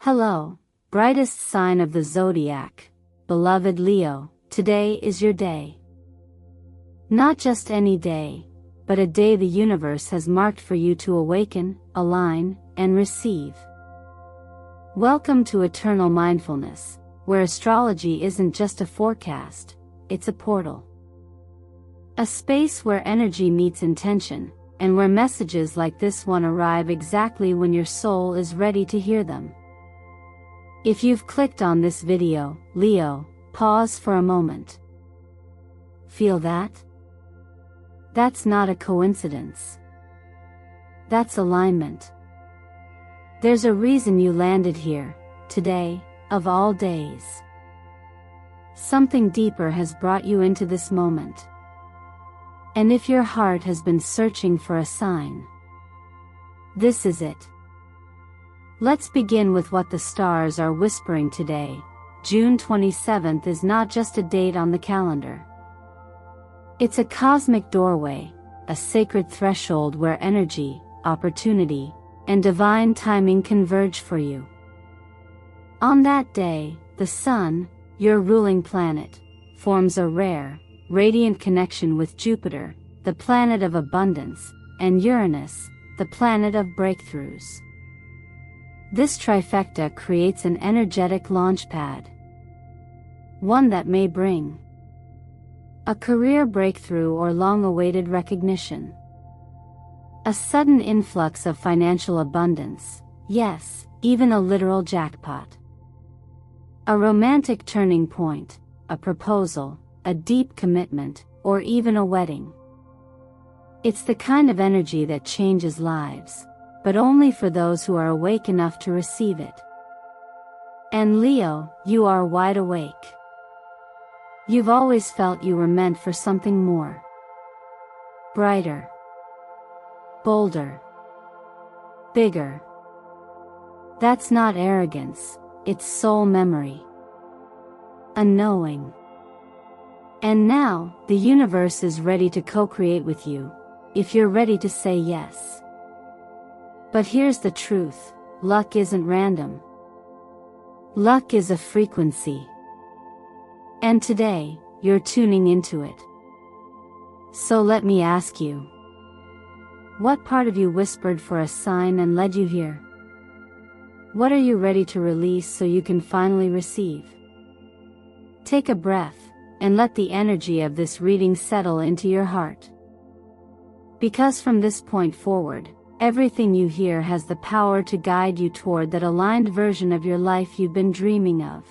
Hello, brightest sign of the Zodiac, beloved Leo, today is your day. Not just any day, but a day the universe has marked for you to awaken, align, and receive. Welcome to Eternal Mindfulness, where astrology isn't just a forecast, it's a portal. A space where energy meets intention, and where messages like this one arrive exactly when your soul is ready to hear them. If you've clicked on this video, Leo, pause for a moment. Feel that? That's not a coincidence. That's alignment. There's a reason you landed here, today, of all days. Something deeper has brought you into this moment. And if your heart has been searching for a sign, this is it. Let's begin with what the stars are whispering today. June 27th is not just a date on the calendar. It's a cosmic doorway, a sacred threshold where energy, opportunity, and divine timing converge for you. On that day, the Sun, your ruling planet, forms a rare, radiant connection with Jupiter, the planet of abundance, and Uranus, the planet of breakthroughs. This trifecta creates an energetic launchpad. One that may bring a career breakthrough or long-awaited recognition. A sudden influx of financial abundance, yes, even a literal jackpot. A romantic turning point, a proposal, a deep commitment, or even a wedding. It's the kind of energy that changes lives, but only for those who are awake enough to receive it. And Leo, you are wide awake. You've always felt you were meant for something more. Brighter. Bolder. Bigger. That's not arrogance, it's soul memory. A knowing. And now, the universe is ready to co-create with you, if you're ready to say yes. But here's the truth, luck isn't random. Luck is a frequency. And today, you're tuning into it. So let me ask you. What part of you whispered for a sign and led you here? What are you ready to release so you can finally receive? Take a breath, and let the energy of this reading settle into your heart. Because from this point forward, everything you hear has the power to guide you toward that aligned version of your life you've been dreaming of.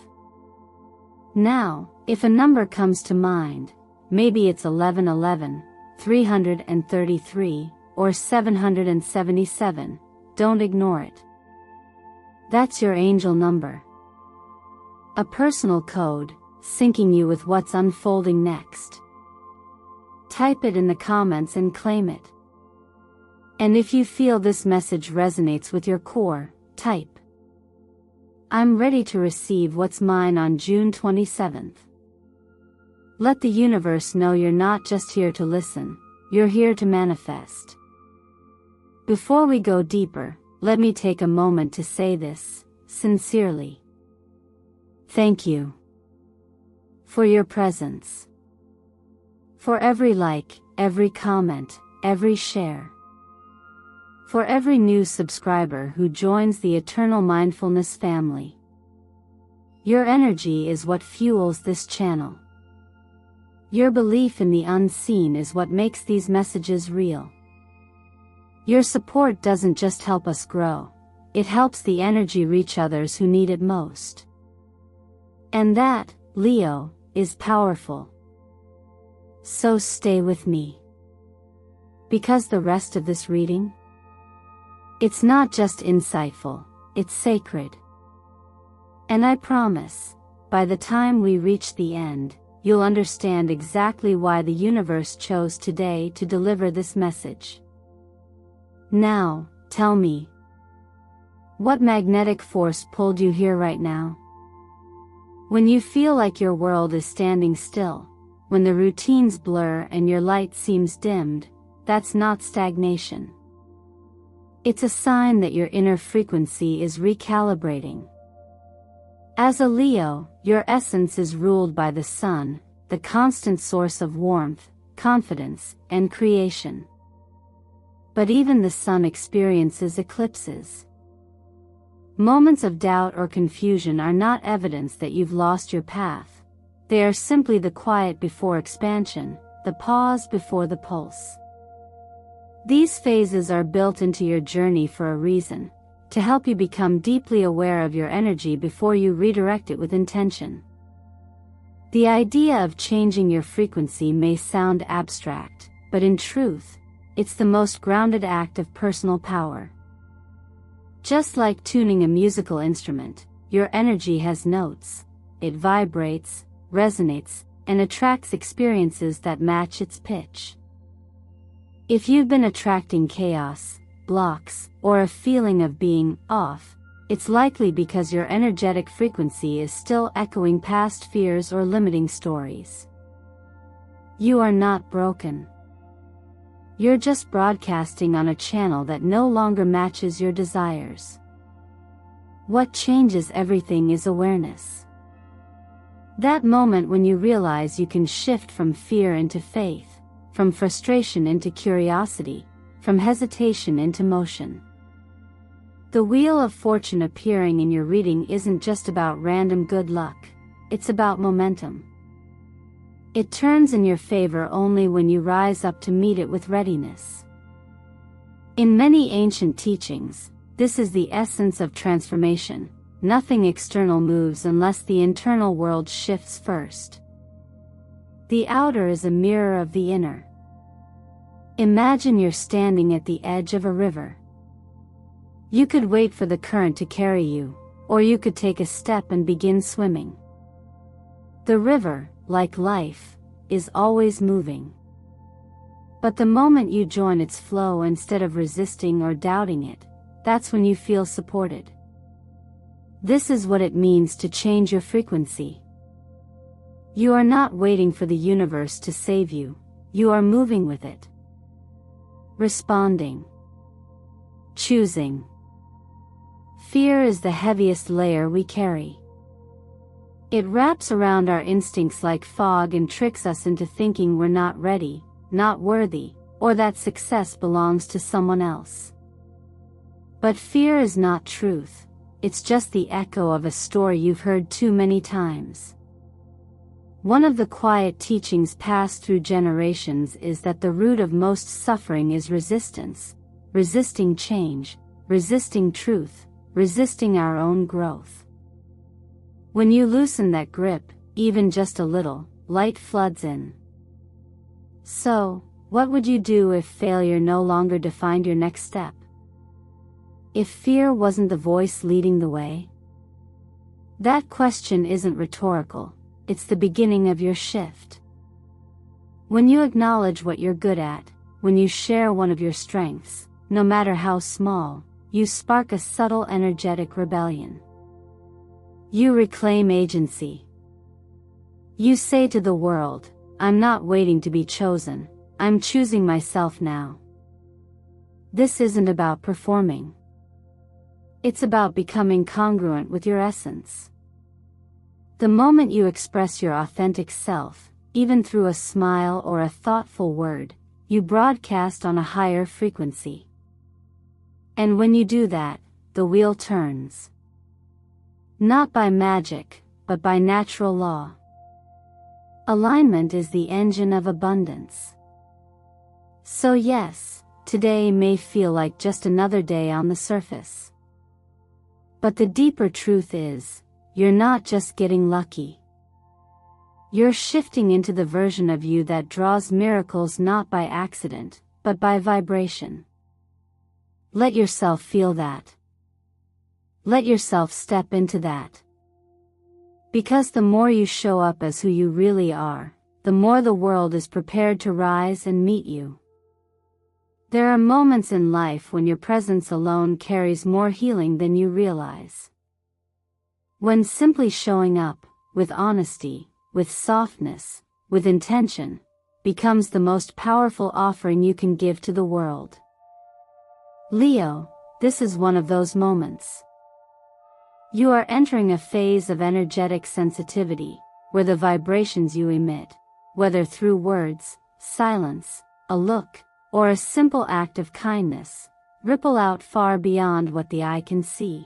Now, if a number comes to mind, maybe it's 1111, 333, or 777, don't ignore it. That's your angel number. A personal code, syncing you with what's unfolding next. Type it in the comments and claim it. And if you feel this message resonates with your core, type, I'm ready to receive what's mine on June 27th. Let the universe know you're not just here to listen, you're here to manifest. Before we go deeper, let me take a moment to say this, sincerely. Thank you. For your presence. For every like, every comment, every share. For every new subscriber who joins the Eternal Mindfulness family. Your energy is what fuels this channel. Your belief in the unseen is what makes these messages real. Your support doesn't just help us grow, it helps the energy reach others who need it most. And that, Leo, is powerful. So stay with me. Because the rest of this reading, it's not just insightful, it's sacred. And I promise, by the time we reach the end, you'll understand exactly why the universe chose today to deliver this message. Now, tell me, what magnetic force pulled you here right now? When you feel like your world is standing still, when the routines blur and your light seems dimmed, that's not stagnation. It's a sign that your inner frequency is recalibrating, As a Leo, your essence is ruled by the sun, the constant source of warmth, confidence, and creation. But even the sun experiences eclipses. Moments of doubt or confusion are not evidence that you've lost your path. They are simply the quiet before expansion, the pause before the pulse. These phases are built into your journey for a reason, to help you become deeply aware of your energy before you redirect it with intention. The idea of changing your frequency may sound abstract, but in truth, it's the most grounded act of personal power. Just like tuning a musical instrument, your energy has notes. It vibrates, resonates, and attracts experiences that match its pitch. If you've been attracting chaos, blocks, or a feeling of being off, it's likely because your energetic frequency is still echoing past fears or limiting stories. You are not broken. You're just broadcasting on a channel that no longer matches your desires. What changes everything is awareness. That moment when you realize you can shift from fear into faith, from frustration into curiosity, from hesitation into motion. The wheel of fortune appearing in your reading isn't just about random good luck, it's about momentum. It turns in your favor only when you rise up to meet it with readiness. In many ancient teachings, this is the essence of transformation. Nothing external moves unless the internal world shifts first. The outer is a mirror of the inner. Imagine you're standing at the edge of a river. You could wait for the current to carry you, or you could take a step and begin swimming. The river, like life, is always moving. But the moment you join its flow instead of resisting or doubting it, that's when you feel supported. This is what it means to change your frequency. You are not waiting for the universe to save you, you are moving with it. Responding. Choosing. Fear is the heaviest layer we carry. It wraps around our instincts like fog and tricks us into thinking we're not ready, not worthy, or that success belongs to someone else. But fear is not truth, it's just the echo of a story you've heard too many times. One of the quiet teachings passed through generations is that the root of most suffering is resistance, resisting change, resisting truth, resisting our own growth. When you loosen that grip, even just a little, light floods in. So, what would you do if failure no longer defined your next step? If fear wasn't the voice leading the way? That question isn't rhetorical, it's the beginning of your shift. When you acknowledge what you're good at, when you share one of your strengths, no matter how small, you spark a subtle energetic rebellion. You reclaim agency. You say to the world, I'm not waiting to be chosen, I'm choosing myself now. This isn't about performing. It's about becoming congruent with your essence. The moment you express your authentic self, even through a smile or a thoughtful word, you broadcast on a higher frequency. And when you do that, the wheel turns. Not by magic, but by natural law. Alignment is the engine of abundance. So yes, today may feel like just another day on the surface. But the deeper truth is, you're not just getting lucky. You're shifting into the version of you that draws miracles not by accident, but by vibration. Let yourself feel that. Let yourself step into that. Because the more you show up as who you really are, the more the world is prepared to rise and meet you. There are moments in life when your presence alone carries more healing than you realize. When simply showing up, with honesty, with softness, with intention, becomes the most powerful offering you can give to the world. Leo, this is one of those moments. You are entering a phase of energetic sensitivity, where the vibrations you emit, whether through words, silence, a look, or a simple act of kindness, ripple out far beyond what the eye can see.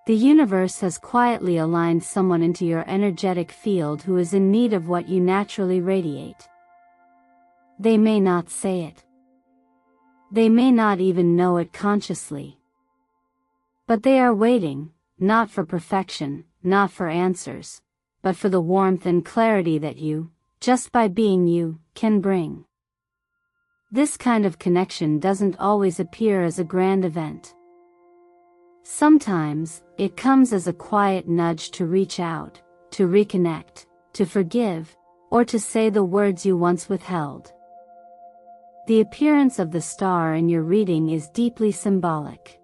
The universe has quietly aligned someone into your energetic field who is in need of what you naturally radiate. They may not say it. They may not even know it consciously. But they are waiting, not for perfection, not for answers, but for the warmth and clarity that you, just by being you, can bring. This kind of connection doesn't always appear as a grand event. Sometimes, it comes as a quiet nudge to reach out, to reconnect, to forgive, or to say the words you once withheld. The appearance of the star in your reading is deeply symbolic.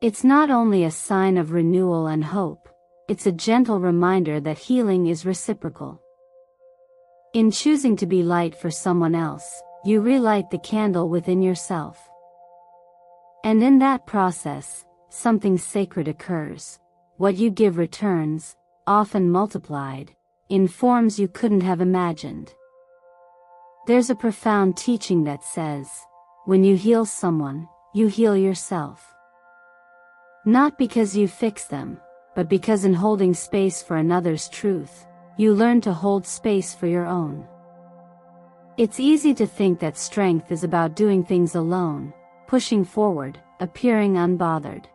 It's not only a sign of renewal and hope, it's a gentle reminder that healing is reciprocal. In choosing to be light for someone else, you relight the candle within yourself. And in that process, something sacred occurs. What you give returns, often multiplied, in forms you couldn't have imagined. There's a profound teaching that says, when you heal someone, you heal yourself. Not because you fix them, but because in holding space for another's truth, you learn to hold space for your own. It's easy to think that strength is about doing things alone, pushing forward, appearing unbothered.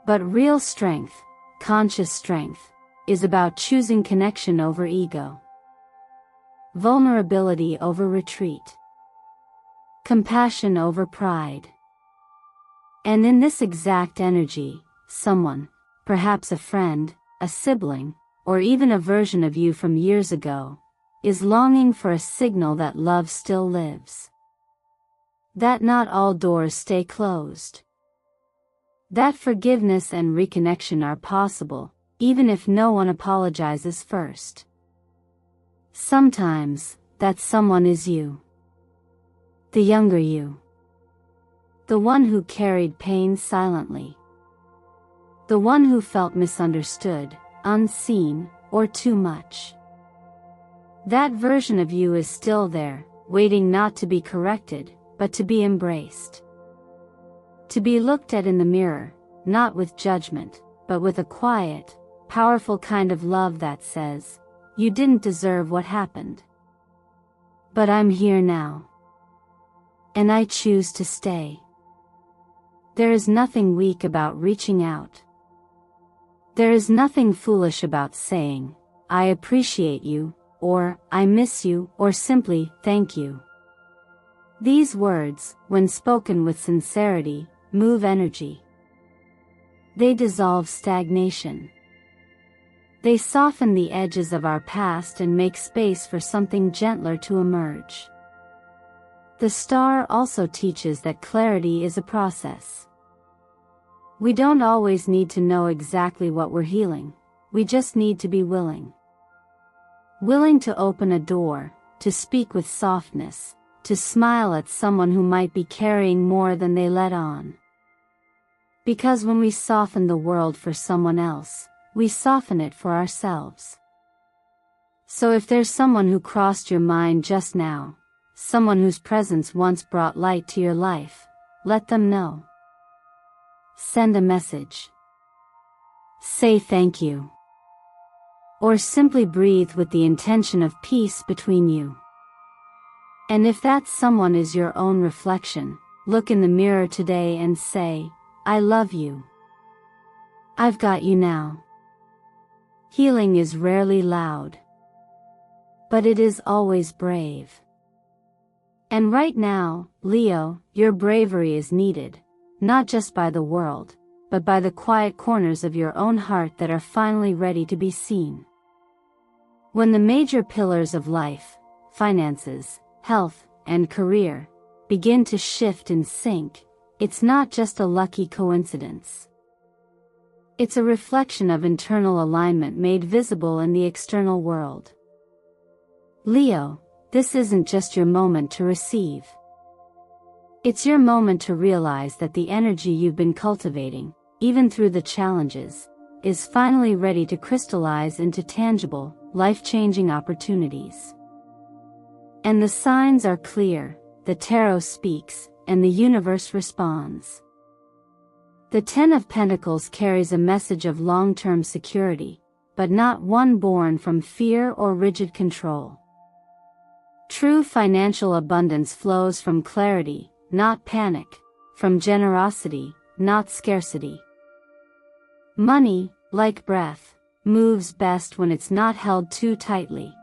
But real strength, conscious strength, is about choosing connection over ego, vulnerability over retreat, compassion over pride. And in this exact energy, someone, perhaps a friend, a sibling, or even a version of you from years ago, is longing for a signal that love still lives. That not all doors stay closed. That forgiveness and reconnection are possible, even if no one apologizes first. Sometimes, that someone is you. The younger you. The one who carried pain silently. The one who felt misunderstood, unseen, or too much. That version of you is still there, waiting not to be corrected, but to be embraced. To be looked at in the mirror, not with judgment, but with a quiet, powerful kind of love that says, you didn't deserve what happened. But I'm here now. And I choose to stay. There is nothing weak about reaching out. There is nothing foolish about saying, I appreciate you, or I miss you, or simply, thank you. These words, when spoken with sincerity, move energy. They dissolve stagnation. They soften the edges of our past and make space for something gentler to emerge. The star also teaches that clarity is a process. We don't always need to know exactly what we're healing, we just need to be willing. Willing to open a door, to speak with softness, to smile at someone who might be carrying more than they let on. Because when we soften the world for someone else, we soften it for ourselves. So if there's someone who crossed your mind just now, someone whose presence once brought light to your life, let them know. Send a message. Say thank you. Or simply breathe with the intention of peace between you. And if that someone is your own reflection, look in the mirror today and say, I love you. I've got you now. Healing is rarely loud. But it is always brave. And right now, Leo, your bravery is needed, not just by the world, but by the quiet corners of your own heart that are finally ready to be seen. When the major pillars of life, finances, health, and career, begin to shift and sync, it's not just a lucky coincidence. It's a reflection of internal alignment made visible in the external world. Leo, this isn't just your moment to receive. It's your moment to realize that the energy you've been cultivating, even through the challenges, is finally ready to crystallize into tangible, life-changing opportunities. And the signs are clear, the tarot speaks, and the universe responds. The Ten of Pentacles carries a message of long-term security, but not one born from fear or rigid control. True financial abundance flows from clarity, not panic, from generosity, not scarcity. Money, like breath, moves best when it's not held too tightly.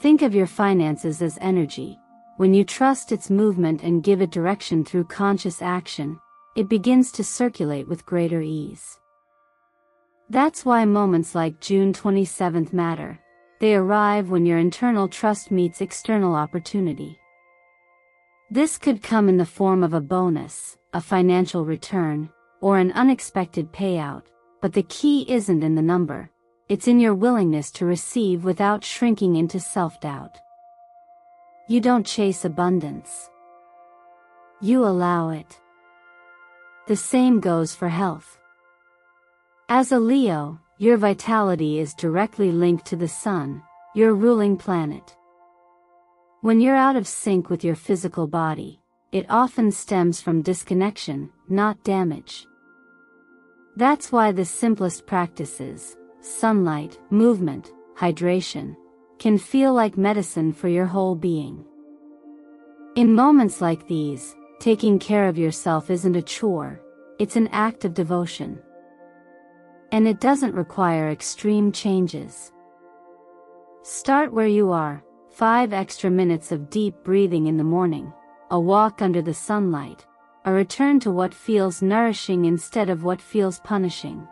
Think of your finances as energy. When you trust its movement and give it direction through conscious action, it begins to circulate with greater ease. That's why moments like June 27th matter. They arrive when your internal trust meets external opportunity. This could come in the form of a bonus, a financial return, or an unexpected payout, but the key isn't in the number, it's in your willingness to receive without shrinking into self-doubt. You don't chase abundance. You allow it. The same goes for health. As a Leo, your vitality is directly linked to the sun, your ruling planet. When you're out of sync with your physical body, it often stems from disconnection, not damage. That's why the simplest practices, sunlight, movement, hydration, can feel like medicine for your whole being. In moments like these, taking care of yourself isn't a chore, it's an act of devotion. And it doesn't require extreme changes. Start where you are, 5 extra minutes of deep breathing in the morning, a walk under the sunlight, a return to what feels nourishing instead of what feels punishing.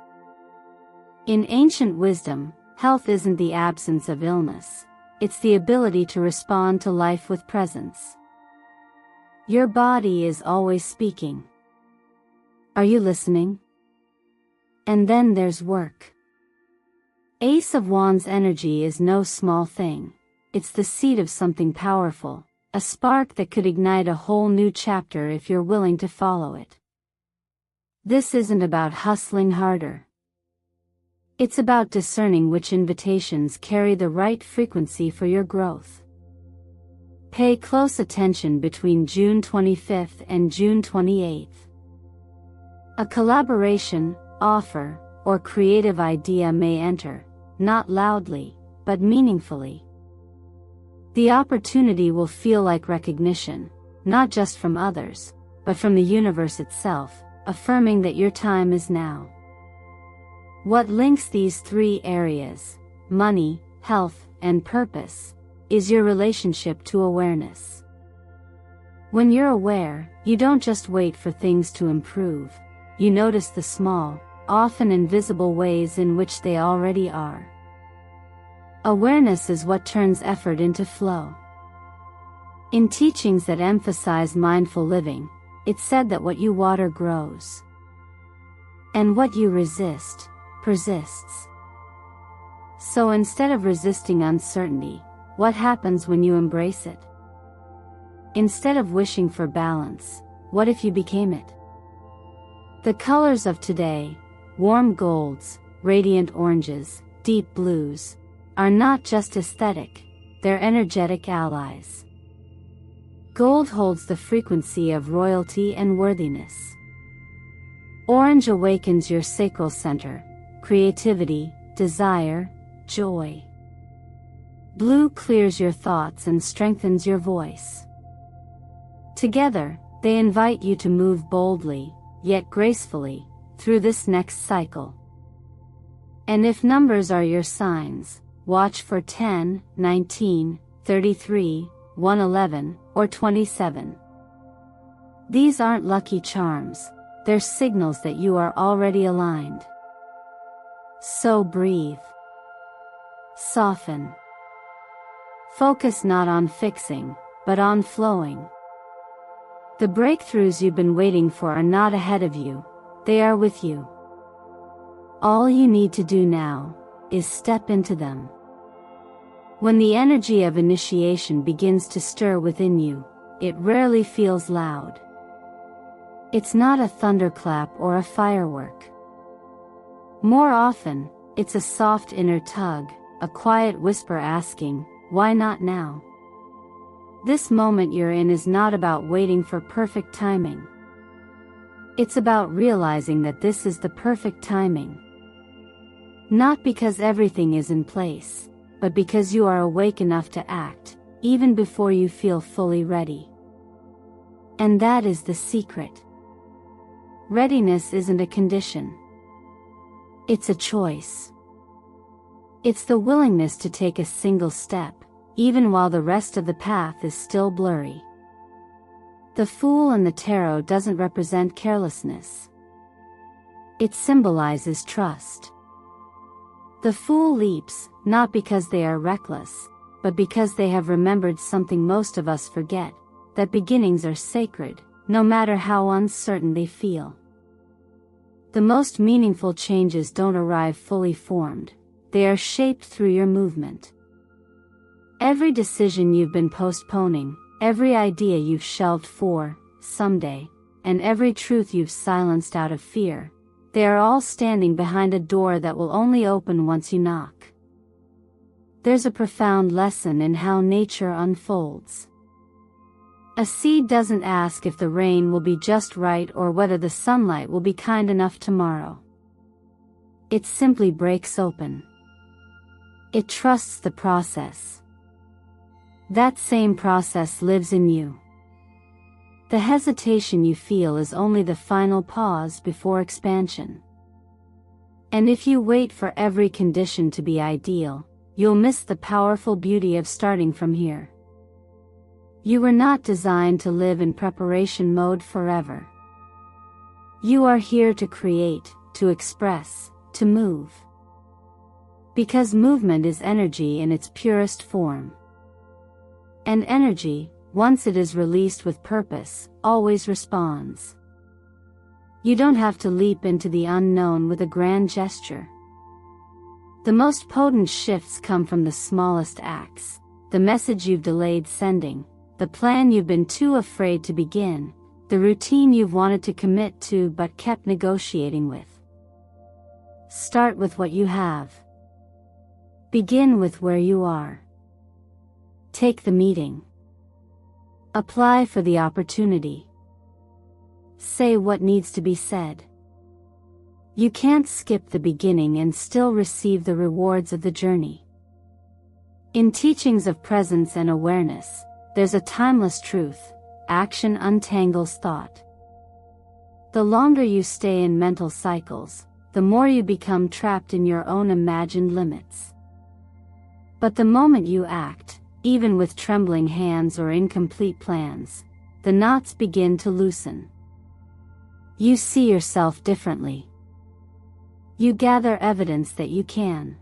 In ancient wisdom, health isn't the absence of illness, it's the ability to respond to life with presence. Your body is always speaking. Are you listening? And then there's work. Ace of Wands energy is no small thing. It's the seed of something powerful, a spark that could ignite a whole new chapter if you're willing to follow it. This isn't about hustling harder. It's about discerning which invitations carry the right frequency for your growth. Pay close attention between June 25th and June 28th. A collaboration, offer, or creative idea may enter, not loudly, but meaningfully. The opportunity will feel like recognition, not just from others, but from the universe itself, affirming that your time is now. What links these 3 areas, money, health, and purpose, is your relationship to awareness. When you're aware, you don't just wait for things to improve, you notice the small, often invisible ways in which they already are. Awareness is what turns effort into flow. In teachings that emphasize mindful living, it's said that what you water grows. And what you resist, persists. So instead of resisting uncertainty, what happens when you embrace it? Instead of wishing for balance, what if you became it? The colors of today, warm golds, radiant oranges, deep blues, are not just aesthetic, they're energetic allies. Gold holds the frequency of royalty and worthiness. Orange awakens your sacral center, creativity, desire, joy. Blue clears your thoughts and strengthens your voice. Together, they invite you to move boldly, yet gracefully, through this next cycle. And if numbers are your signs, watch for 10, 19, 33, 111, or 27. These aren't lucky charms, they're signals that you are already aligned. So breathe. Soften. Focus not on fixing, but on flowing. The breakthroughs you've been waiting for are not ahead of you, they are with you. All you need to do now is step into them. When the energy of initiation begins to stir within you, it rarely feels loud. It's not a thunderclap or a firework. More often, it's a soft inner tug, a quiet whisper asking, "Why not now?" This moment you're in is not about waiting for perfect timing. It's about realizing that this is the perfect timing. Not because everything is in place, but because you are awake enough to act, even before you feel fully ready. And that is the secret. Readiness isn't a condition. It's a choice. It's the willingness to take a single step, even while the rest of the path is still blurry. The Fool in the tarot doesn't represent carelessness. It symbolizes trust. The Fool leaps, not because they are reckless, but because they have remembered something most of us forget, that beginnings are sacred, no matter how uncertain they feel. The most meaningful changes don't arrive fully formed, they are shaped through your movement. Every decision you've been postponing, every idea you've shelved for someday, and every truth you've silenced out of fear, they are all standing behind a door that will only open once you knock. There's a profound lesson in how nature unfolds. A seed doesn't ask if the rain will be just right or whether the sunlight will be kind enough tomorrow. It simply breaks open. It trusts the process. That same process lives in you. The hesitation you feel is only the final pause before expansion. And if you wait for every condition to be ideal, you'll miss the powerful beauty of starting from here. You were not designed to live in preparation mode forever. You are here to create, to express, to move. Because movement is energy in its purest form. And energy, once it is released with purpose, always responds. You don't have to leap into the unknown with a grand gesture. The most potent shifts come from the smallest acts, the message you've delayed sending, the plan you've been too afraid to begin, the routine you've wanted to commit to but kept negotiating with. Start with what you have. Begin with where you are. Take the meeting. Apply for the opportunity. Say what needs to be said. You can't skip the beginning and still receive the rewards of the journey. In teachings of presence and awareness, there's a timeless truth: action untangles thought. The longer you stay in mental cycles, the more you become trapped in your own imagined limits. But the moment you act, even with trembling hands or incomplete plans, the knots begin to loosen. You see yourself differently. You gather evidence that you can.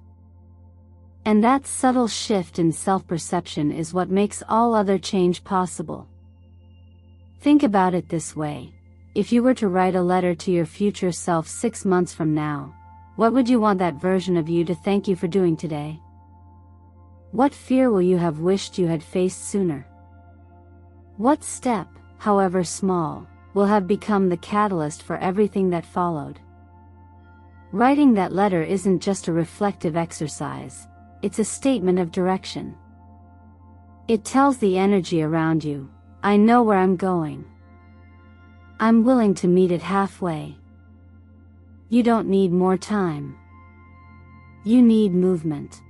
And that subtle shift in self-perception is what makes all other change possible. Think about it this way: if you were to write a letter to your future self 6 months from now, what would you want that version of you to thank you for doing today? What fear will you have wished you had faced sooner? What step, however small, will have become the catalyst for everything that followed? Writing that letter isn't just a reflective exercise, it's a statement of direction. It tells the energy around you, I know where I'm going. I'm willing to meet it halfway. You don't need more time. You need movement.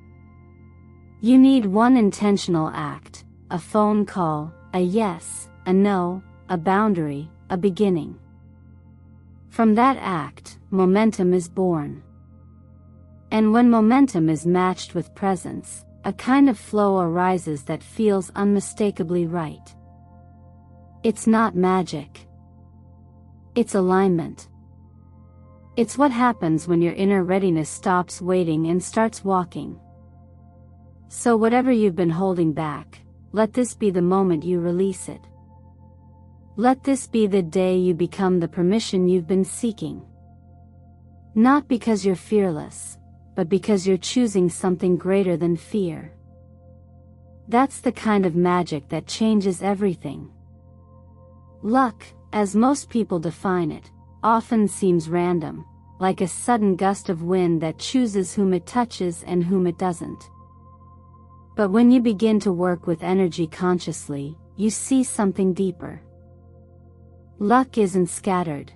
You need one intentional act, a phone call, a yes, a no, a boundary, a beginning. From that act, momentum is born. And when momentum is matched with presence, a kind of flow arises that feels unmistakably right. It's not magic. It's alignment. It's what happens when your inner readiness stops waiting and starts walking. So whatever you've been holding back, let this be the moment you release it. Let this be the day you become the permission you've been seeking. Not because you're fearless, but because you're choosing something greater than fear. That's the kind of magic that changes everything. Luck, as most people define it, often seems random, like a sudden gust of wind that chooses whom it touches and whom it doesn't. But when you begin to work with energy consciously, you see something deeper. Luck isn't scattered.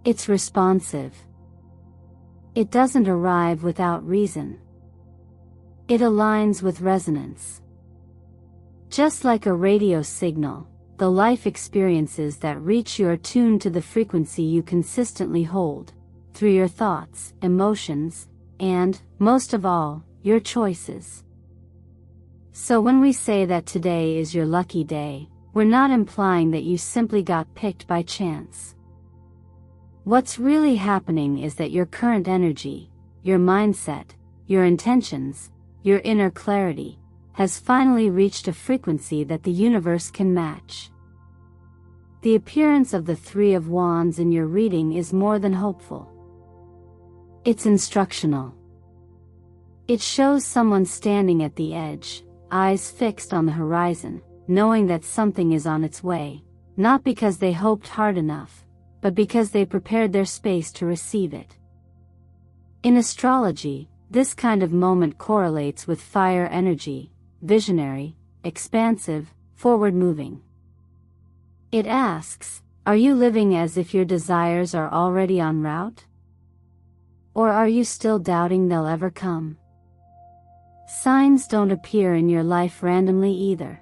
It's responsive. It doesn't arrive without reason. It aligns with resonance. Just like a radio signal, the life experiences that reach you are tuned to the frequency you consistently hold, through your thoughts, emotions, and, most of all, your choices. So when we say that today is your lucky day, we're not implying that you simply got picked by chance. What's really happening is that your current energy, your mindset, your intentions, your inner clarity, has finally reached a frequency that the universe can match. The appearance of the Three of Wands in your reading is more than hopeful. It's instructional. It shows someone standing at the edge, eyes fixed on the horizon, knowing that something is on its way, not because they hoped hard enough, but because they prepared their space to receive it. In astrology, this kind of moment correlates with fire energy, visionary, expansive, forward-moving. It asks, are you living as if your desires are already en route? Or are you still doubting they'll ever come? Signs don't appear in your life randomly either.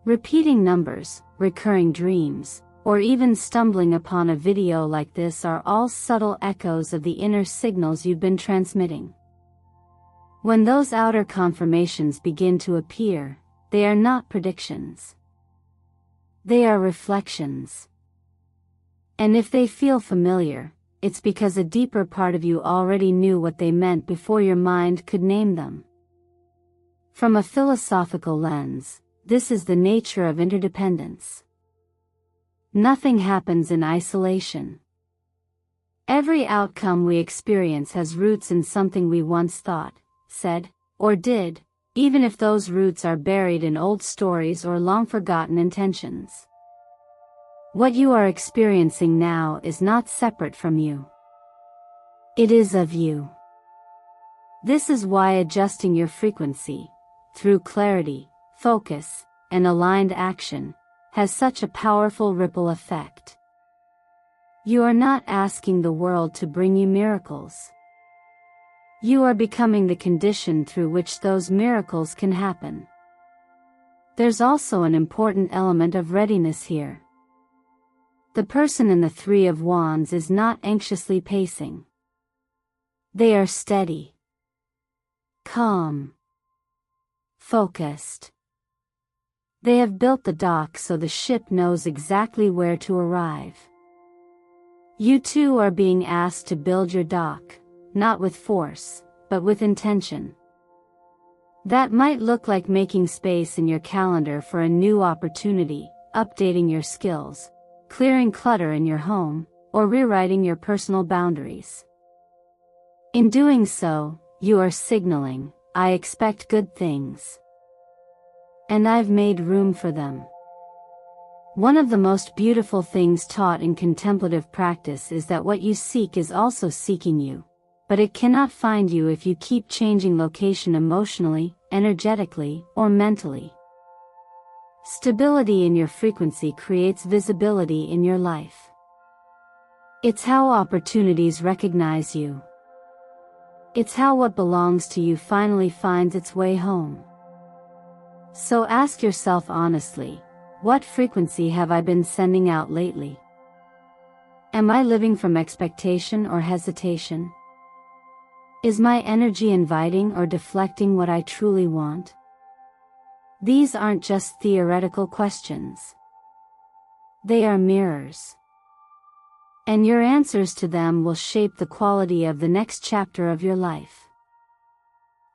Repeating numbers, recurring dreams, or even stumbling upon a video like this are all subtle echoes of the inner signals you've been transmitting. When those outer confirmations begin to appear, they are not predictions. They are reflections. And if they feel familiar, it's because a deeper part of you already knew what they meant before your mind could name them. From a philosophical lens, this is the nature of interdependence. Nothing happens in isolation. Every outcome we experience has roots in something we once thought, said, or did, even if those roots are buried in old stories or long-forgotten intentions. What you are experiencing now is not separate from you. It is of you. This is why adjusting your frequency, through clarity, focus, and aligned action, has such a powerful ripple effect. You are not asking the world to bring you miracles. You are becoming the condition through which those miracles can happen. There's also an important element of readiness here. The person in the Three of Wands is not anxiously pacing. They are steady, calm, focused. They have built the dock so the ship knows exactly where to arrive. You too are being asked to build your dock, not with force, but with intention. That might look like making space in your calendar for a new opportunity, updating your skills, clearing clutter in your home, or rewriting your personal boundaries. In doing so, you are signaling, I expect good things. And I've made room for them. One of the most beautiful things taught in contemplative practice is that what you seek is also seeking you, but it cannot find you if you keep changing location emotionally, energetically, or mentally. Stability in your frequency creates visibility in your life. It's how opportunities recognize you. It's how what belongs to you finally finds its way home. So ask yourself honestly, what frequency have I been sending out lately? Am I living from expectation or hesitation? Is my energy inviting or deflecting what I truly want? These aren't just theoretical questions. They are mirrors. And your answers to them will shape the quality of the next chapter of your life.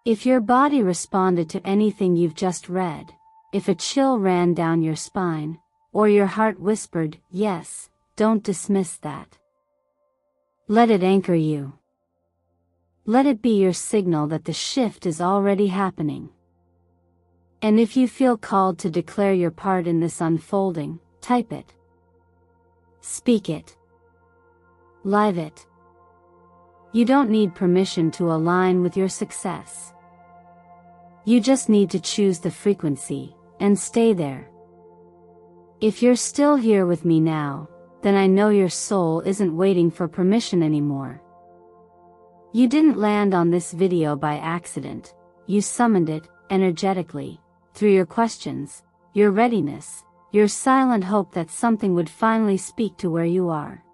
If your body responded to anything you've just read, if a chill ran down your spine, or your heart whispered, yes, don't dismiss that. Let it anchor you. Let it be your signal that the shift is already happening. And if you feel called to declare your part in this unfolding, type it, Speak it. Live it. You don't need permission to align with your success. You just need to choose the frequency, and stay there. If you're still here with me now, then I know your soul isn't waiting for permission anymore. You didn't land on this video by accident, you summoned it, energetically, through your questions, your readiness, your silent hope that something would finally speak to where you are.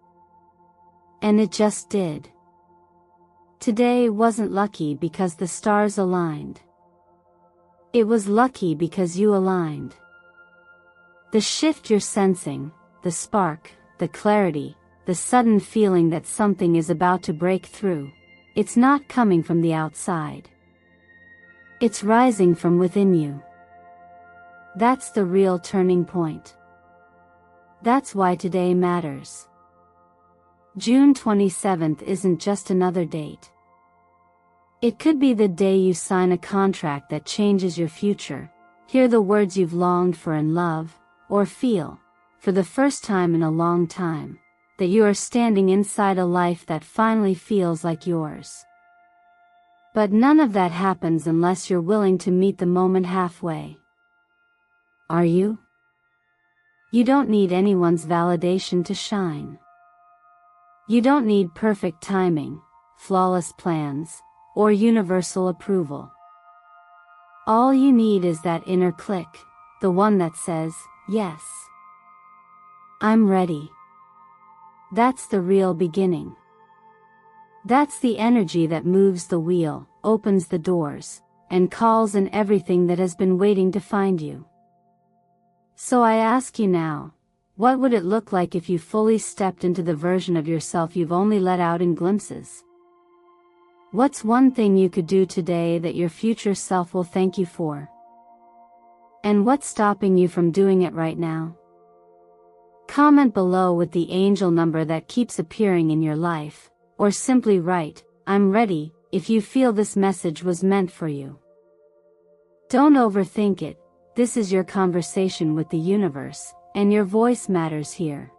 And it just did. Today wasn't lucky because the stars aligned. It was lucky because you aligned. The shift you're sensing, the spark, the clarity, the sudden feeling that something is about to break through, it's not coming from the outside. It's rising from within you. That's the real turning point. That's why today matters. June 27th isn't just another date. It could be the day you sign a contract that changes your future, hear the words you've longed for in love, or feel, for the first time in a long time, that you are standing inside a life that finally feels like yours. But none of that happens unless you're willing to meet the moment halfway. Are you? You don't need anyone's validation to shine. You don't need perfect timing, flawless plans, or universal approval. All you need is that inner click, the one that says, yes, I'm ready. That's the real beginning. That's the energy that moves the wheel, opens the doors, and calls in everything that has been waiting to find you. So I ask you now, what would it look like if you fully stepped into the version of yourself you've only let out in glimpses? What's one thing you could do today that your future self will thank you for? And what's stopping you from doing it right now? Comment below with the angel number that keeps appearing in your life, or simply write, I'm ready, if you feel this message was meant for you. Don't overthink it, this is your conversation with the universe, and your voice matters here.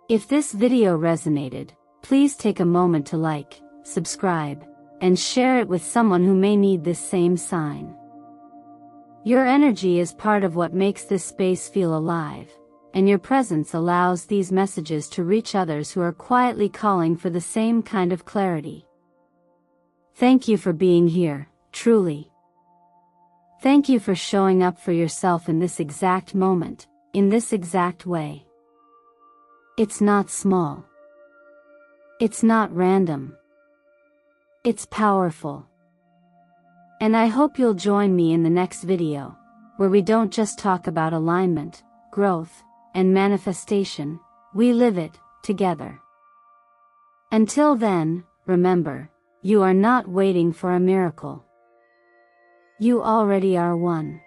If this video resonated, please take a moment to like, subscribe, and share it with someone who may need this same sign. Your energy is part of what makes this space feel alive, and your presence allows these messages to reach others who are quietly calling for the same kind of clarity. Thank you for being here, truly. Thank you for showing up for yourself in this exact moment, in this exact way. It's not small. It's not random. It's powerful. And I hope you'll join me in the next video, where we don't just talk about alignment, growth, and manifestation, we live it, together. Until then, remember, you are not waiting for a miracle. You already are one.